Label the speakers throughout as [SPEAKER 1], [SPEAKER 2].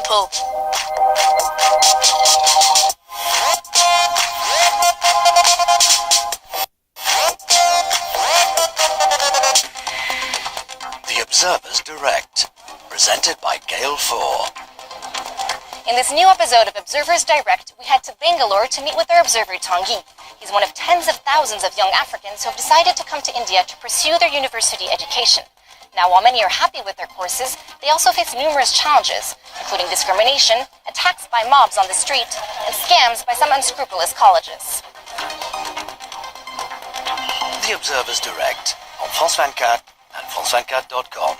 [SPEAKER 1] people.
[SPEAKER 2] The Observer's Direct, presented by Gale 4.
[SPEAKER 3] In this new episode of Observer's Direct, we head to Bangalore to meet with our observer Tanguy. He's one of tens of thousands of young Africans who have decided to come to India to pursue their university education. Now, while many are happy with their courses, they also face numerous challenges, including discrimination, attacks by mobs on the street, and scams by some unscrupulous colleges.
[SPEAKER 2] The Observer's Direct on France 24 and France24.com.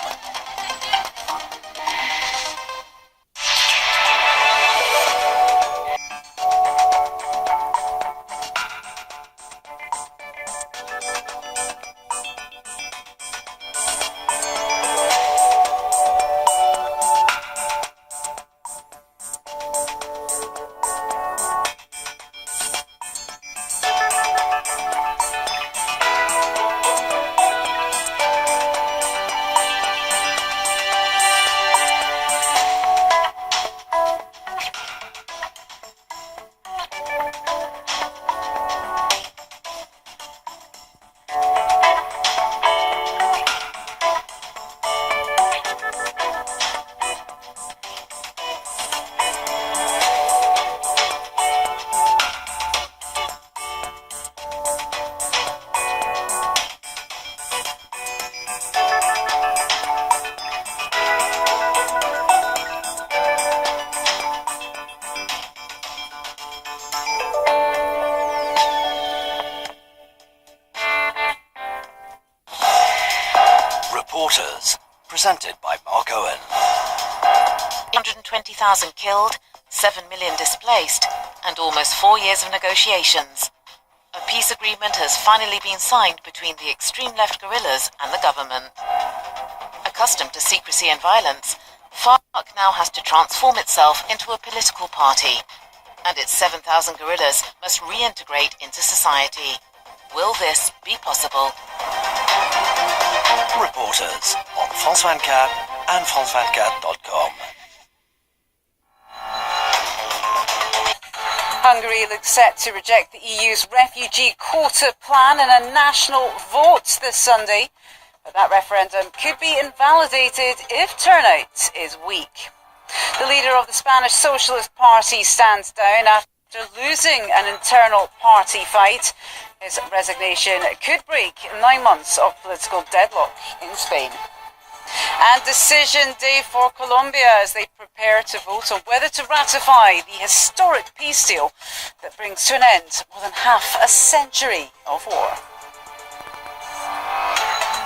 [SPEAKER 2] Reporters, presented by Mark Owen.
[SPEAKER 4] 120,000 killed, 7 million displaced, and almost 4 years of negotiations. A peace agreement has finally been signed between the extreme left guerrillas and the government. Accustomed to secrecy and violence, FARC now has to transform itself into a political party, and its 7,000 guerrillas must reintegrate into society. Will this be possible?
[SPEAKER 2] Reporters on France 24 and France24.com.
[SPEAKER 5] Hungary looks set to reject the EU's refugee quota plan in a national vote this Sunday. But that referendum could be invalidated if turnout is weak. The leader of the Spanish Socialist Party stands down after losing an internal party fight. His resignation could break 9 months of political deadlock in Spain. And decision day for Colombia as they prepare to vote on whether to ratify the historic peace deal that brings to an end more than half a century of war.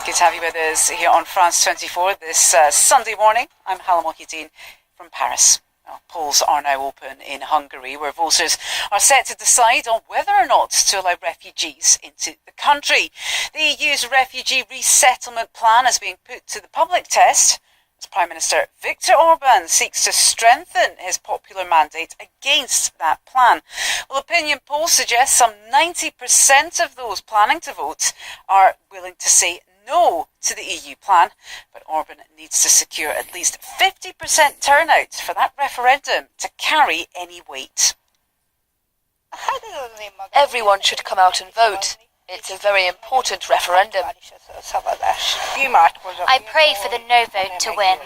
[SPEAKER 5] Good to have you with us here on France 24 this Sunday morning. I'm Hala Mohideen from Paris. Well, polls are now open in Hungary, where voters are set to decide on whether or not to allow refugees into the country. The EU's refugee resettlement plan is being put to the public test as Prime Minister Viktor Orban seeks to strengthen his popular mandate against that plan. Well, opinion polls suggest some 90% of those planning to vote are willing to say no to the EU plan, but Orban needs to secure at least 50% turnout for that referendum to carry any weight.
[SPEAKER 1] Everyone should come out and vote. It's a very important referendum.
[SPEAKER 3] I pray for the no vote to win.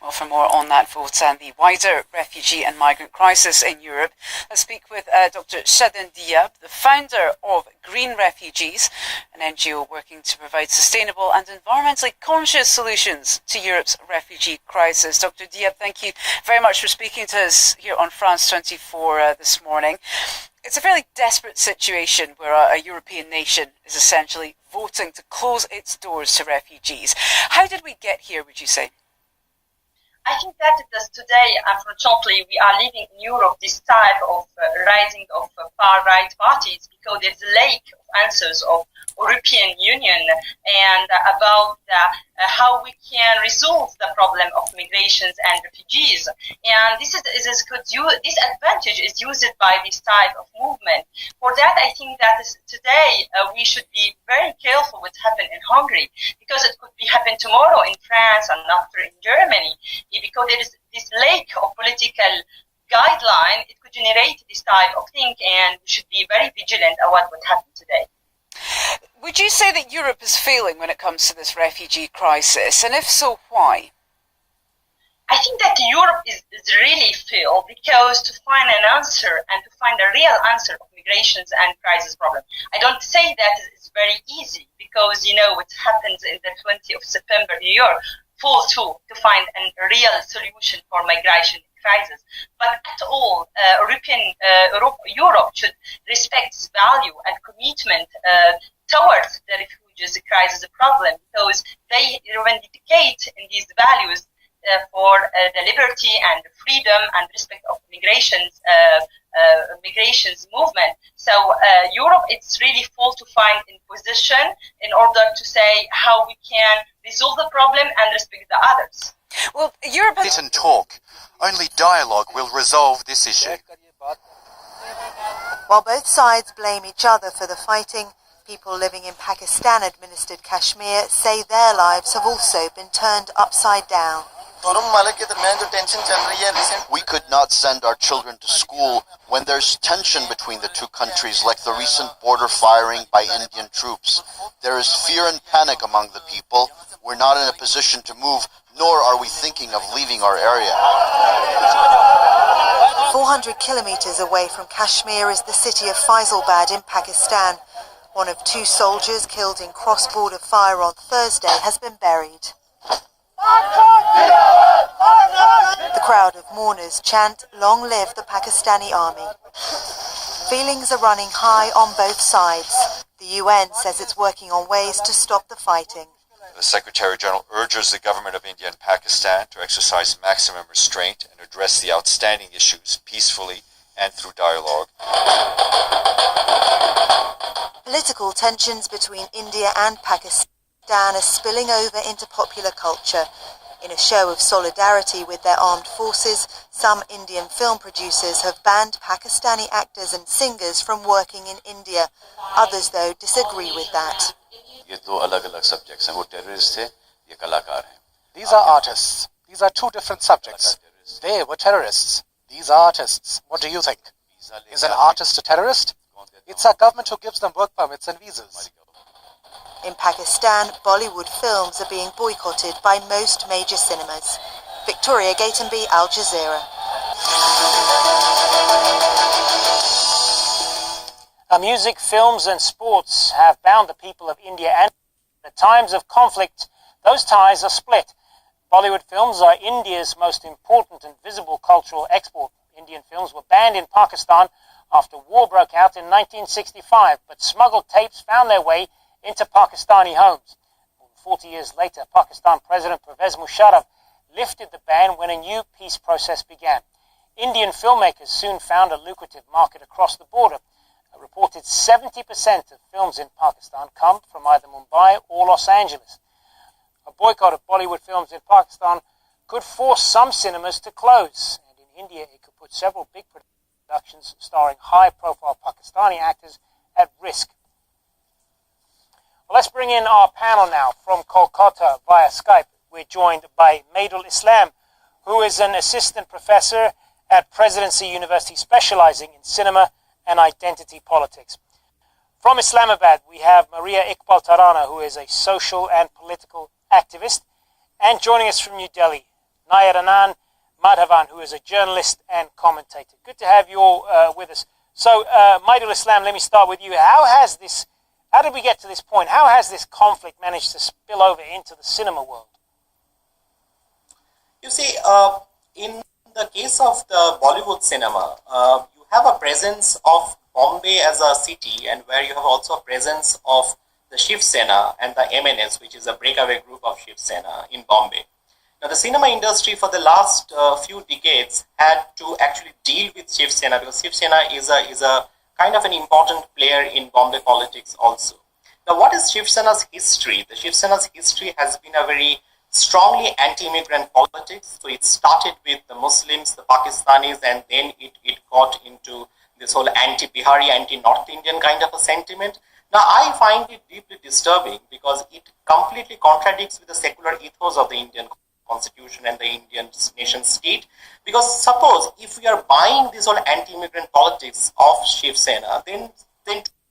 [SPEAKER 5] Well, for more on that vote and the wider refugee and migrant crisis in Europe, let's speak with Dr. Shadin Diab, the founder of Green Refugees, an NGO working to provide sustainable and environmentally conscious solutions to Europe's refugee crisis. Dr. Diab, thank you very much for speaking to us here on France 24 this morning. It's a fairly desperate situation where a European nation is essentially voting to close its doors to refugees. How did we get here, would you say?
[SPEAKER 6] I think that today, unfortunately, we are living in Europe this type of rising of far-right parties because there's a lack of answers of European Union and about how we can resolve the problem of migrations and refugees. And this advantage is used by this type of movement. For that, I think that today we should be very careful what happened in Hungary, because it could be happen tomorrow in France and after in Germany, because this lack of political guideline, it could generate this type of thing, and we should be very vigilant about what happened today.
[SPEAKER 5] Would you say that Europe is failing when it comes to this refugee crisis? And if so, why?
[SPEAKER 6] I think that Europe is really failed because to find an answer and to find a real answer of migrations and crisis problem. I don't say that it's very easy because, what happens in the 20th of September, New York, fall through to find a real solution for migration crisis. But at all, Europe should respect its value and commitment towards the refugees crisis problem, because they vindicate in these values for the liberty and freedom and respect of migrations movement. So Europe, it's really full to find in position in order to say how we can resolve the problem and respect the others.
[SPEAKER 5] Well, Europe has...
[SPEAKER 2] Sit and talk. Only dialogue will resolve this issue.
[SPEAKER 7] While both sides blame each other for the fighting, people living in Pakistan-administered Kashmir say their lives have also been turned upside down.
[SPEAKER 2] We could not send our children to school when there's tension between the two countries, like the recent border firing by Indian troops. There is fear and panic among the people. We're not in a position to move, nor are we thinking of leaving our area.
[SPEAKER 7] 400 kilometers away from Kashmir is the city of Faisalabad in Pakistan. One of two soldiers killed in cross-border fire on Thursday has been buried. The crowd of mourners chant, "Long live the Pakistani army." Feelings are running high on both sides. The UN says it's working on ways to stop the fighting.
[SPEAKER 8] The Secretary General urges the government of India and Pakistan to exercise maximum restraint and address the outstanding issues peacefully and through dialogue.
[SPEAKER 7] Political tensions between India and Pakistan are spilling over into popular culture. In a show of solidarity with their armed forces, some Indian film producers have banned Pakistani actors and singers from working in India. Others, though, disagree with that.
[SPEAKER 9] These are artists. These are two different subjects. They were terrorists. These are artists. What do you think? Is an artist a terrorist? It's our government who gives them work permits and visas.
[SPEAKER 7] In Pakistan, Bollywood films are being boycotted by most major cinemas. Victoria Gatenby, Al Jazeera.
[SPEAKER 10] Music, films and sports have bound the people of India, and at times of conflict, those ties are split. Bollywood films are India's most important and visible cultural export. Indian films were banned in Pakistan after war broke out in 1965, but smuggled tapes found their way into Pakistani homes. 40 years later, Pakistan President Pervez Musharraf lifted the ban when a new peace process began. Indian filmmakers soon found a lucrative market across the border. A reported 70% of films in Pakistan come from either Mumbai or Los Angeles. A boycott of Bollywood films in Pakistan could force some cinemas to close, and in India it could put several big productions starring high-profile Pakistani actors at risk. Well, let's bring in our panel now from Kolkata via Skype. We're joined by Maidul Islam, who is an assistant professor at Presidency University specializing in cinema and identity politics. From Islamabad, we have Maria Iqbal Tarana, who is a social and political activist, and joining us from New Delhi, Nayaranan Madhavan, who is a journalist and commentator. Good to have you all with us. So, Maidul Islam, let me start with you. How did we get to this point? How has this conflict managed to spill over into the cinema world?
[SPEAKER 11] You see, in the case of the Bollywood cinema, you have a presence of Bombay as a city, and where you have also a presence of the Shiv Sena and the MNS, which is a breakaway group of Shiv Sena in Bombay. Now, the cinema industry for the last few decades had to actually deal with Shiv Sena, because Shiv Sena is a kind of an important player in Bombay politics also. Now, what is Shiv Sena's history? The Shiv Sena's history has been a very strongly anti-immigrant politics. So it started with the Muslims, the Pakistanis, and then it got into this whole anti-Bihari, anti-North Indian kind of a sentiment. Now, I find it deeply disturbing because it completely contradicts with the secular ethos of the Indian constitution and the Indian nation state. Because suppose if we are buying this whole anti-immigrant politics of Shiv Sena, then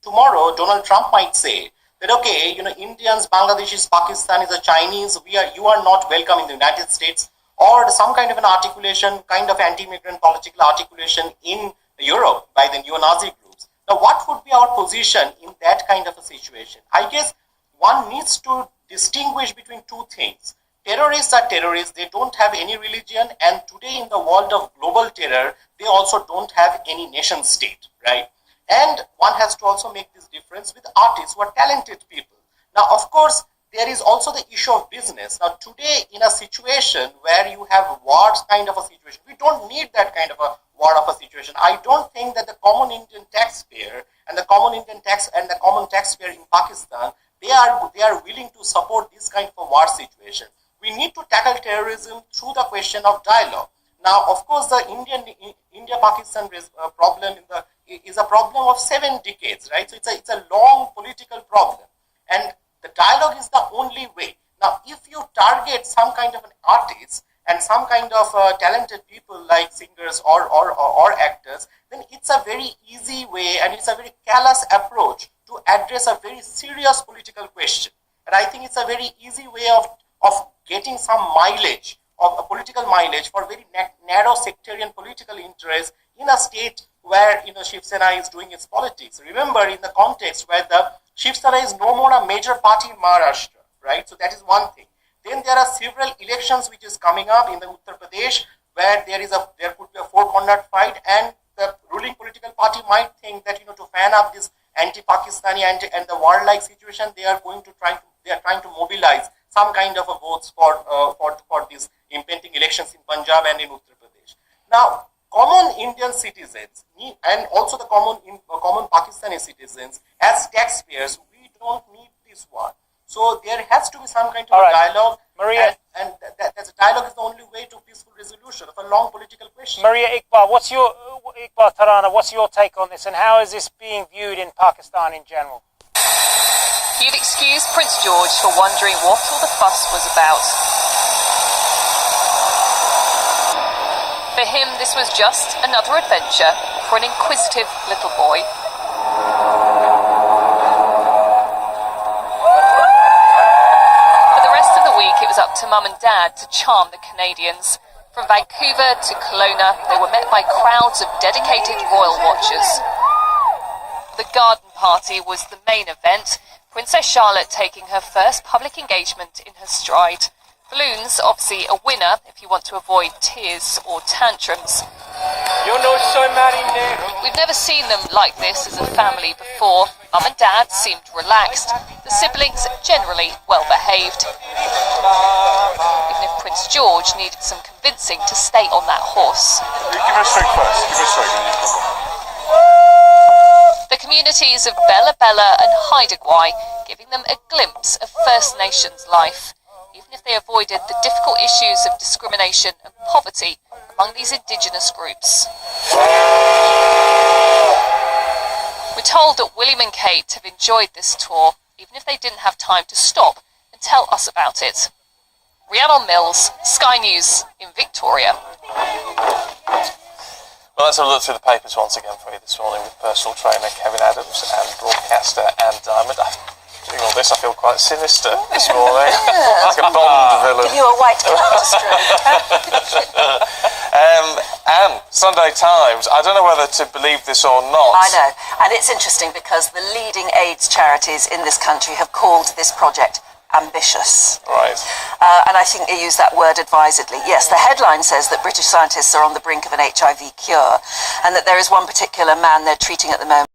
[SPEAKER 11] tomorrow Donald Trump might say that, okay, Indians, Bangladeshis, Pakistanis, the Chinese, you are not welcome in the United States, or some kind of an articulation, kind of anti-immigrant political articulation in Europe by the neo-Nazi groups. Now, what would be our position in that kind of a situation? I guess one needs to distinguish between two things. Terrorists are terrorists, they don't have any religion, and today in the world of global terror, they also don't have any nation state, right? And one has to also make this difference with artists who are talented people. Now, of course, there is also the issue of business. Now, today, in a situation where you have wars kind of a situation, we don't need that kind of a war of a situation. I don't think that the common Indian taxpayer and the common taxpayer in Pakistan, they are willing to support this kind of a war situation. We need to tackle terrorism through the question of dialogue. Now, of course, the India-Pakistan problem is a problem of 7 decades, right? So it's a long political problem, and the dialogue is the only way. Now, if you target some kind of an artist and some kind of talented people like singers or actors, then it's a very easy way and it's a very callous approach to address a very serious political question. And I think it's a very easy way of getting some mileage, of a political mileage for very narrow sectarian political interests in a state where Shiv Sena is doing its politics. Remember, in the context where the Shiv Sena is no more a major party in Maharashtra, right? So that is one thing. Then there are several elections which is coming up in the Uttar Pradesh where there could be a four-cornered fight, and the ruling political party might think that to fan up this anti-Pakistani and the war-like situation, they are trying to mobilize some kind of a votes for these impending elections in Punjab and in Uttar Pradesh. Now, common Indian citizens and also the common Pakistani citizens, as taxpayers, we don't need this war. So there has to be some kind of a dialogue,
[SPEAKER 10] Maria,
[SPEAKER 11] and that dialogue is the only way to peaceful resolution of a long political question.
[SPEAKER 10] Maria Iqbal, Iqbal Tarana, what's your take on this, and how is this being viewed in Pakistan in general?
[SPEAKER 1] You'd excuse Prince George for wondering what all the fuss was about. For him, this was just another adventure for an inquisitive little boy. For the rest of the week, it was up to Mum and Dad to charm the Canadians. From Vancouver to Kelowna, they were met by crowds of dedicated royal watchers. The garden party was the main event, Princess Charlotte taking her first public engagement in her stride. Balloons, obviously a winner if you want to avoid tears or tantrums. We've never seen them like this as a family before. Mum and Dad seemed relaxed. The siblings generally well behaved. Even if Prince George needed some convincing to stay on that horse.
[SPEAKER 12] Give her a stroke first. Give her a stroke.
[SPEAKER 1] The communities of Bella Bella and Haida Gwaii giving them a glimpse of First Nations life, even if they avoided the difficult issues of discrimination and poverty among these indigenous groups. We're told that William and Kate have enjoyed this tour, even if they didn't have time to stop and tell us about it. Rhiannon Mills, Sky News in Victoria.
[SPEAKER 12] Well, let's have a look through the papers once again for you this morning with personal trainer Kevin Adams and broadcaster Anne Diamond. Doing all this, I feel quite sinister this morning, like a Bond villain.
[SPEAKER 13] Give you a white stroke.
[SPEAKER 12] Anne, Sunday Times, I don't know whether to believe this or not.
[SPEAKER 13] I know, and it's interesting because the leading AIDS charities in this country have called this project ambitious.
[SPEAKER 12] Right.
[SPEAKER 13] And I think they use that word advisedly. Yes, the headline says that British scientists are on the brink of an HIV cure, and that there is one particular man they're treating at the moment